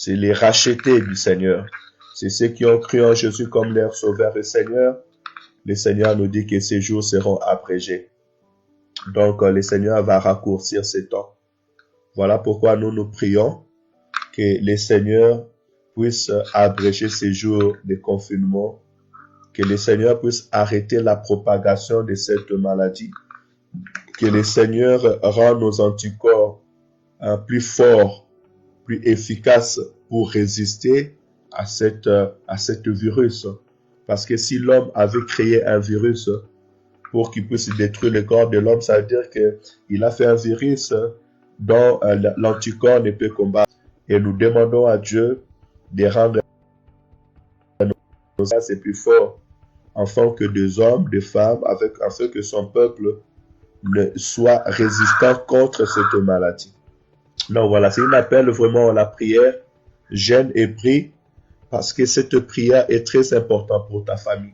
c'est les rachetés du Seigneur. C'est ceux qui ont cru en Jésus comme leur sauveur et Seigneur. Le Seigneur nous dit que ces jours seront abrégés. Donc, le Seigneur va raccourcir ces temps. Voilà pourquoi nous prions que le Seigneur puisse abréger ces jours de confinement, que le Seigneur puisse arrêter la propagation de cette maladie, que le Seigneur rende nos anticorps plus forts, plus efficaces pour résister à cette virus. Parce que si l'homme avait créé un virus pour qu'il puisse détruire le corps de l'homme, ça veut dire qu'il a fait un virus dont l'anticorps ne peut combattre. Et nous demandons à Dieu de rendre nos forces plus forts, afin que des hommes, des femmes, afin que son peuple soit résistant contre cette maladie. Donc voilà, c'est un appel vraiment à la prière, jeûne et prie, parce que cette prière est très importante pour ta famille.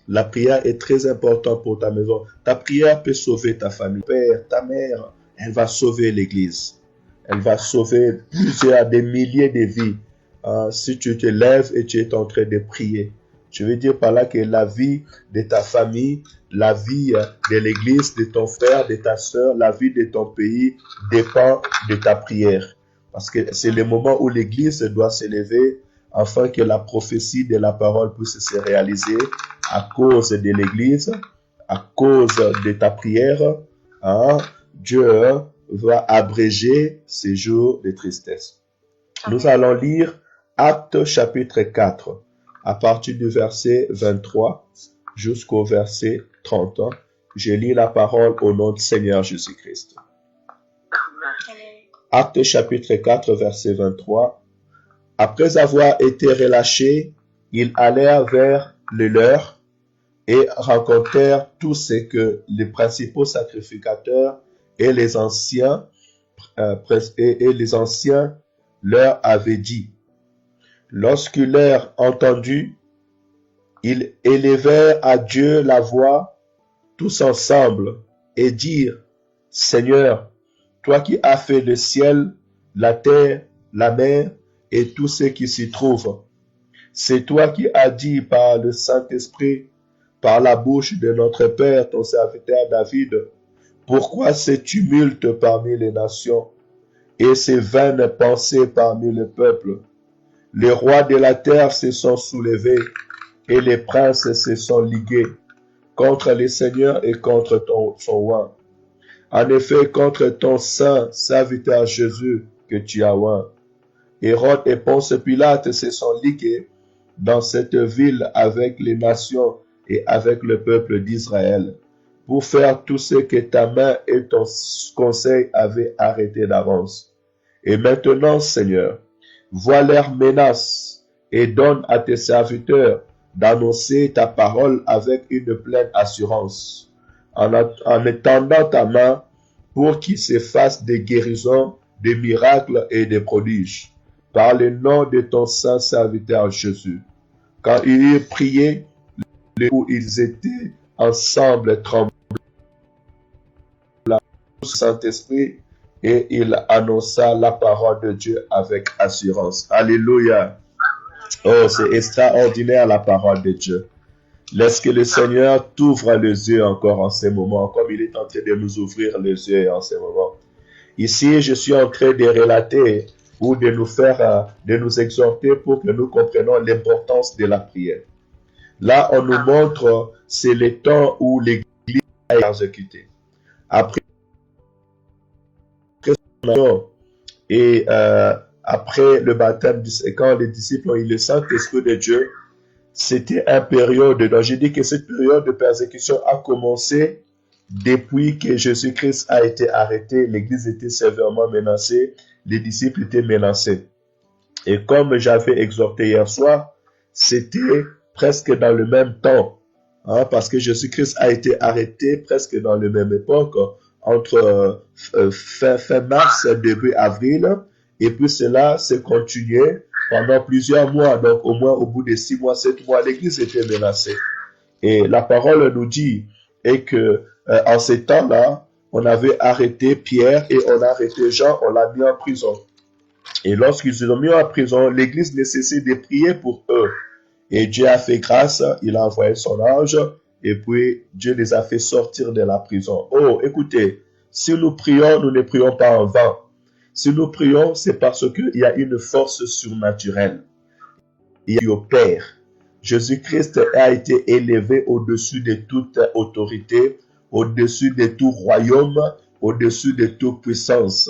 La prière est très importante pour ta maison. Ta prière peut sauver ta famille. Père, ta mère, elle va sauver l'église. Elle va sauver des milliers de vies. Si tu te lèves et tu es en train de prier. Je veux dire par là que la vie de ta famille, la vie de l'église, de ton frère, de ta soeur, la vie de ton pays dépend de ta prière. Parce que c'est le moment où l'église doit s'élever afin que la prophétie de la parole puisse se réaliser à cause de l'église, à cause de ta prière. Dieu va abréger ces jours de tristesse. Nous allons lire Actes chapitre 4, à partir du verset 23 jusqu'au verset 30. Je lis la parole au nom du Seigneur Jésus-Christ. Actes chapitre 4, verset 23. Après avoir été relâchés, ils allèrent vers le leur et rencontrèrent tout ce que les principaux sacrificateurs et les anciens leur avaient dit. Lorsqu'ils l'eurent entendu, ils élevèrent à Dieu la voix tous ensemble et dirent, Seigneur, toi qui as fait le ciel, la terre, la mer et tout ce qui s'y trouve, c'est toi qui as dit par le Saint-Esprit, par la bouche de notre Père, ton serviteur David, pourquoi ces tumultes parmi les nations et ces vaines pensées parmi le peuple? Les rois de la terre se sont soulevés et les princes se sont ligués contre le Seigneur et contre son roi. En effet, contre ton saint serviteur Jésus que tu as oint. Hérode et Ponce Pilate se sont ligués dans cette ville avec les nations et avec le peuple d'Israël pour faire tout ce que ta main et ton conseil avaient arrêté d'avance. Et maintenant, Seigneur, vois leurs menaces et donne à tes serviteurs d'annoncer ta parole avec une pleine assurance, en étendant ta main pour qu'il se fasse des guérisons, des miracles et des prodiges, par le nom de ton saint serviteur Jésus. Quand ils eurent prié, où ils étaient ensemble tremblants, le Saint-Esprit, et il annonça la parole de Dieu avec assurance. Alléluia. Oh, c'est extraordinaire la parole de Dieu. Laisse que le Seigneur t'ouvre les yeux encore en ce moment, comme il est en train de nous ouvrir les yeux en ce moment. Ici, je suis en train de relater ou de nous exhorter pour que nous comprenions l'importance de la prière. Là, on nous montre, c'est le temps où l'Église est exécutée. Après et après le baptême, quand les disciples ont eu le Saint-Esprit de Dieu, c'était une période, donc j'ai dit que cette période de persécution a commencé depuis que Jésus-Christ a été arrêté, l'Église était sévèrement menacée, les disciples étaient menacés. Et comme j'avais exhorté hier soir, c'était presque dans le même temps, parce que Jésus-Christ a été arrêté presque dans la même époque, entre fin mars, début avril, et puis cela s'est continué pendant plusieurs mois, donc au moins au bout de 6 mois, 7 mois, l'Église était menacée. Et la parole nous dit et que en ces temps-là, on avait arrêté Pierre et on a arrêté Jean, on l'a mis en prison. Et lorsqu'ils ont mis en prison, l'Église ne cessait de prier pour eux. Et Dieu a fait grâce, il a envoyé son ange, et puis Dieu les a fait sortir de la prison. Oh, écoutez, si nous prions, nous ne prions pas en vain. Si nous prions, c'est parce qu'il y a une force surnaturelle. Il y a au Père. Jésus-Christ a été élevé au-dessus de toute autorité, au-dessus de tout royaume, au-dessus de toute puissance.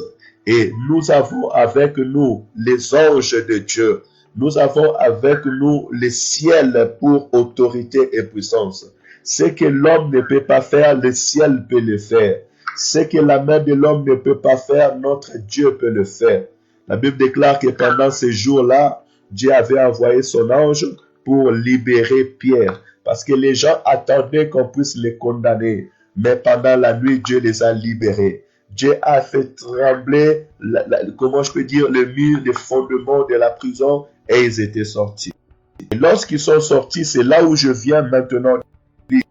Et nous avons avec nous les anges de Dieu. Nous avons avec nous le ciel pour autorité et puissance. Ce que l'homme ne peut pas faire, le ciel peut le faire. Ce que la main de l'homme ne peut pas faire, notre Dieu peut le faire. La Bible déclare que pendant ces jours-là, Dieu avait envoyé son ange pour libérer Pierre. Parce que les gens attendaient qu'on puisse les condamner. Mais pendant la nuit, Dieu les a libérés. Dieu a fait trembler, comment je peux dire, le mur, les fondements de la prison et ils étaient sortis. Et lorsqu'ils sont sortis, c'est là où je viens maintenant dire.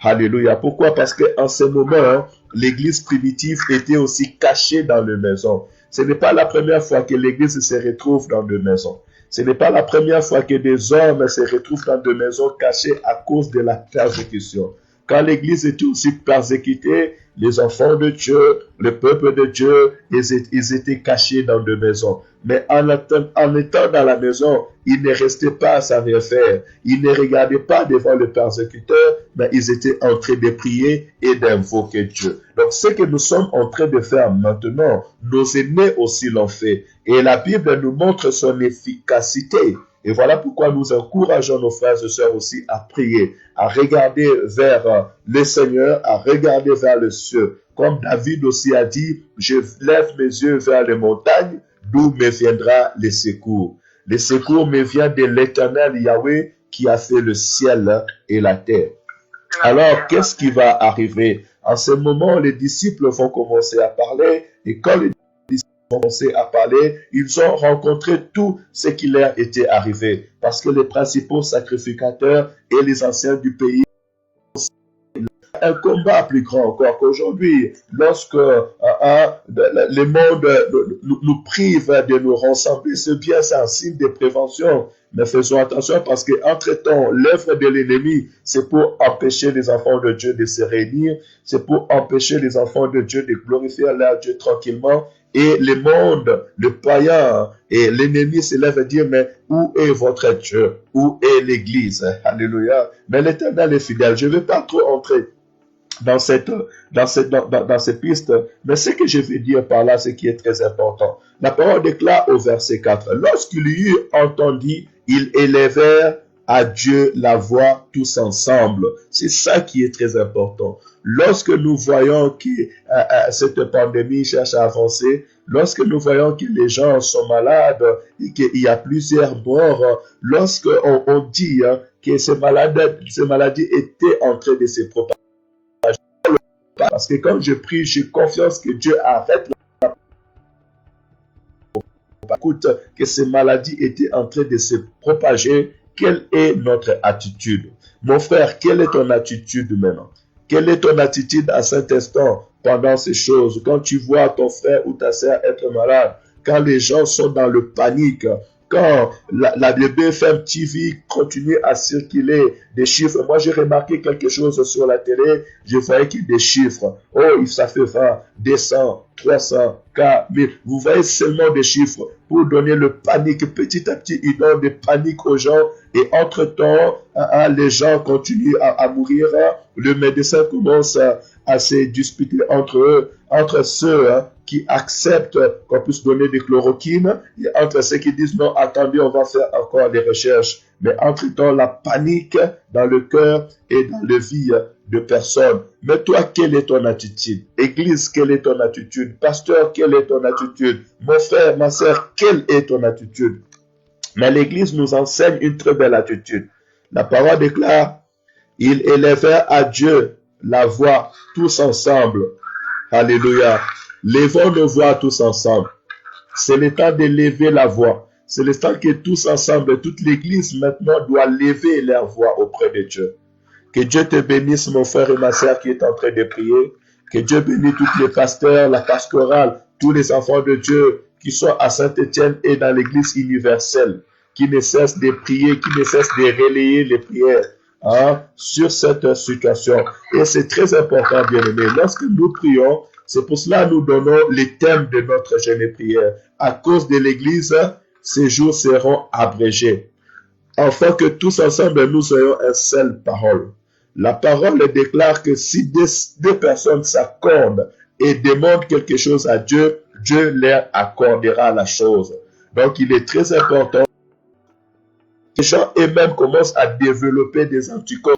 Alléluia. Pourquoi? Parce qu'en ce moment, l'église primitive était aussi cachée dans les maisons. Ce n'est pas la première fois que l'église se retrouve dans des maisons. Ce n'est pas la première fois que des hommes se retrouvent dans des maisons cachées à cause de la persécution. Quand l'église était aussi persécutée, les enfants de Dieu, le peuple de Dieu, ils étaient cachés dans des maisons. Mais en étant dans la maison, ils ne restaient pas à sa rien faire. Ils ne regardaient pas devant le persécuteur, mais ils étaient en train de prier et d'invoquer Dieu. Donc, ce que nous sommes en train de faire maintenant, nos aînés aussi l'ont fait. Et la Bible nous montre son efficacité. Et voilà pourquoi nous encourageons nos frères et sœurs aussi à prier, à regarder vers le Seigneur, à regarder vers le ciel. Comme David aussi a dit, je lève mes yeux vers les montagnes, d'où me viendra le secours. Le secours me vient de l'Éternel Yahweh qui a fait le ciel et la terre. Alors, qu'est-ce qui va arriver? En ce moment, les disciples vont commencer à parler et quand les disciples vont commencer à parler, ils ont rencontré tout ce qui leur était arrivé parce que les principaux sacrificateurs et les anciens du pays un combat plus grand encore qu'aujourd'hui. Lorsque le monde nous prive de nous rassembler, c'est bien, c'est un signe de prévention. Mais faisons attention parce que entre-temps, l'œuvre de l'ennemi, c'est pour empêcher les enfants de Dieu de se réunir, c'est pour empêcher les enfants de Dieu de glorifier leur Dieu tranquillement. Et le monde, le païen et l'ennemi se lève et dit, mais où est votre Dieu? Où est l'Église? Alléluia. Mais l'Éternel est fidèle. Je ne vais pas trop entrer dans cette piste, mais ce que je veux dire par là, ce qui est très important. La parole déclare au verset 4, lorsqu'il eut entendu, ils élevèrent à Dieu la voix tous ensemble. C'est ça qui est très important. Lorsque nous voyons que cette pandémie cherche à avancer, lorsque nous voyons que les gens sont malades et qu'il y a plusieurs morts, lorsque on dit que ces maladies étaient en train de se propager, parce que quand je prie, j'ai confiance que Dieu arrête la écoute, que ces maladies étaient en train de se propager. Quelle est notre attitude? Mon frère, quelle est ton attitude maintenant? Quelle est ton attitude à cet instant pendant ces choses? Quand tu vois ton frère ou ta sœur être malade, quand les gens sont dans le panique, quand le BFM TV continue à circuler des chiffres. Moi, j'ai remarqué quelque chose sur la télé. Je voyais qu'il y a des chiffres. Oh, ça fait 20, 200, 300, 1000. Vous voyez seulement des chiffres pour donner le panique. Petit à petit, ils donnent des paniques aux gens. Et entre-temps, les gens continuent à mourir. Le médecin commence à se disputer entre eux, entre ceux qui acceptent qu'on puisse donner des chloroquines et entre ceux qui disent non, attendez, on va faire encore des recherches. Mais entre-temps, la panique dans le cœur et dans la vie de personnes. Mais toi, quelle est ton attitude? Église, quelle est ton attitude? Pasteur, quelle est ton attitude? Mon frère, ma sœur, quelle est ton attitude? Mais l'Église nous enseigne une très belle attitude. La parole déclare, ils élevèrent à Dieu la voix tous ensemble. Alléluia. Levons nos voix tous ensemble. C'est le temps de lever la voix. C'est le temps que tous ensemble, toute l'Église maintenant doit lever leur voix auprès de Dieu. Que Dieu te bénisse, mon frère et ma sœur qui est en train de prier. Que Dieu bénisse tous les pasteurs, la pastorale, tous les enfants de Dieu qui sont à Saint-Étienne et dans l'Église universelle, qui ne cessent de prier, qui ne cessent de relayer les prières sur cette situation. Et c'est très important, bien aimé. Lorsque nous prions, c'est pour cela que nous donnons les thèmes de notre jeûne et prière. À cause de l'Église, ces jours seront abrégés, afin que tous ensemble nous ayons une seule parole. La parole déclare que si deux personnes s'accordent et demandent quelque chose à Dieu, Dieu leur accordera la chose. Donc il est très important que les gens eux-mêmes commencent à développer des anticorps